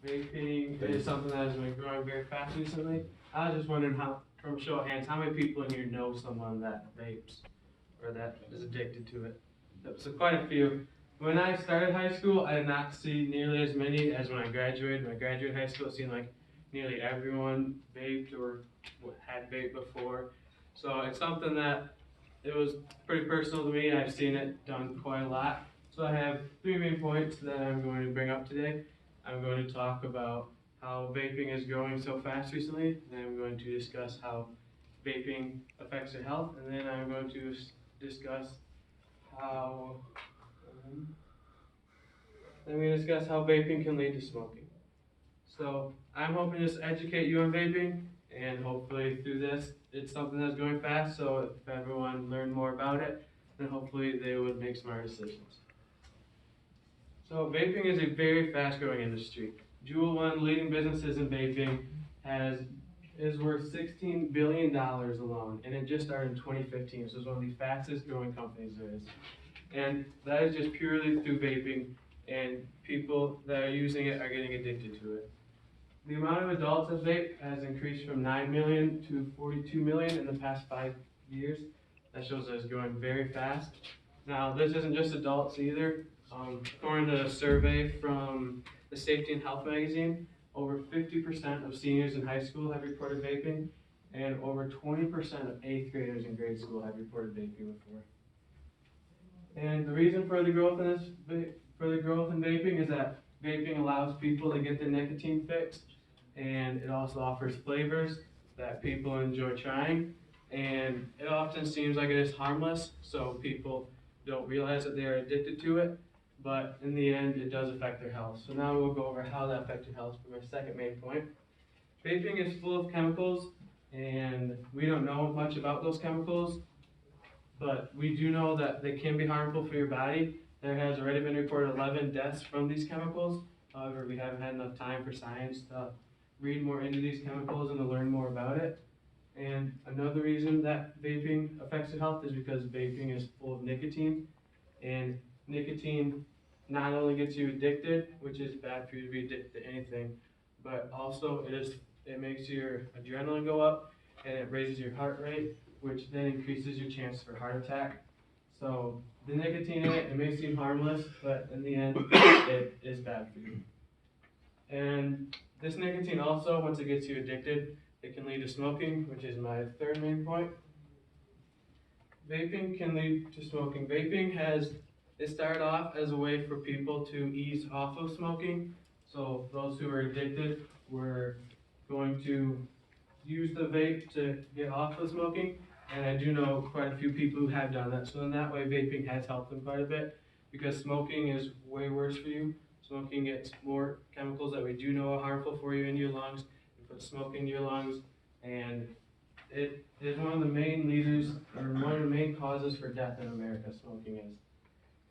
Vaping is something that has been growing very fast recently. I was just wondering how, from show of hands, how many people in here know someone that vapes or that is addicted to it? So quite a few. When I started high school, I did not see nearly as many as when I graduated. When I graduated high school, it seemed like nearly everyone vaped or had vaped before. So it's something that it was pretty personal to me. I've seen it done quite a lot. So I have three main points that I'm going to bring up today. I'm going to talk about how vaping is growing so fast recently. Then I'm going to discuss how vaping affects your health, and then I'm going to discuss how vaping can lead to smoking. So I'm hoping to just educate you on vaping, and hopefully through this, it's something that's going fast. So if everyone learned more about it, then hopefully they would make smart decisions. So vaping is a very fast-growing industry. Juul, one of the leading businesses in vaping, is worth $16 billion alone, and it just started in 2015. So it's one of the fastest-growing companies there is, and that is just purely through vaping. And people that are using it are getting addicted to it. The amount of adults that vape has increased from 9 million to 42 million in the past 5 years. That shows that it's growing very fast. Now, this isn't just adults either. According to a survey from the Safety and Health magazine, over 50% of seniors in high school have reported vaping, and over 20% of 8th graders in grade school have reported vaping before. And the reason for the growth in vaping is that vaping allows people to get their nicotine fix, and it also offers flavors that people enjoy trying, and it often seems like it is harmless, so people don't realize that they are addicted to it, but in the end it does affect their health. So now we'll go over how that affects your health for my second main point. Vaping is full of chemicals, and we don't know much about those chemicals, but we do know that they can be harmful for your body. There has already been reported 11 deaths from these chemicals. However, we haven't had enough time for science to read more into these chemicals and to learn more about it. And another reason that vaping affects your health is because vaping is full of nicotine. And nicotine not only gets you addicted, which is bad for you to be addicted to anything, but also it makes your adrenaline go up, and it raises your heart rate, which then increases your chance for heart attack. So the nicotine in it may seem harmless, but in the end, it is bad for you. And this nicotine also, once it gets you addicted, it can lead to smoking, which is my third main point. Vaping can lead to smoking. It started off as a way for people to ease off of smoking. So those who are addicted were going to use the vape to get off of smoking. And I do know quite a few people who have done that. So in that way, vaping has helped them quite a bit, because smoking is way worse for you. Smoking gets more chemicals that we do know are harmful for you in your lungs. You put smoke in your lungs, and it is one of the main one of the main causes for death in America, smoking is.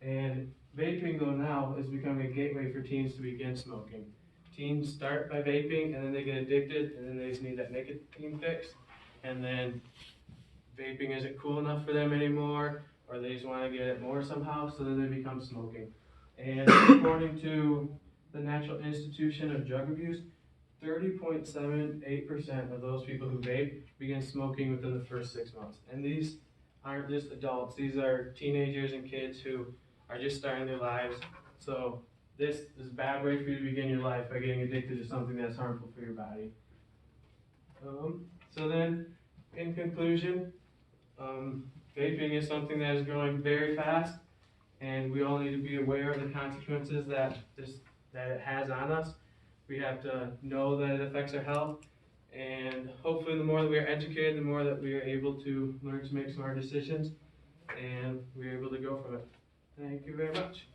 And vaping, though, now is becoming a gateway for teens to begin smoking. Teens start by vaping, and then they get addicted, and then they just need that nicotine fix, and then vaping isn't cool enough for them anymore, or they just want to get it more somehow, so then they become smoking. And according to the National Institution of Drug Abuse, 30.78% of those people who vape begin smoking within the first 6 months. And these aren't just adults, these are teenagers and kids who are just starting their lives. So this is a bad way for you to begin your life, by getting addicted to something that's harmful for your body. So then, in conclusion, vaping is something that is growing very fast, and we all need to be aware of the consequences that it has on us. We have to know that it affects our health, and hopefully the more that we are educated, the more that we are able to learn to make smart decisions, and we're able to go from it. Thank you very much.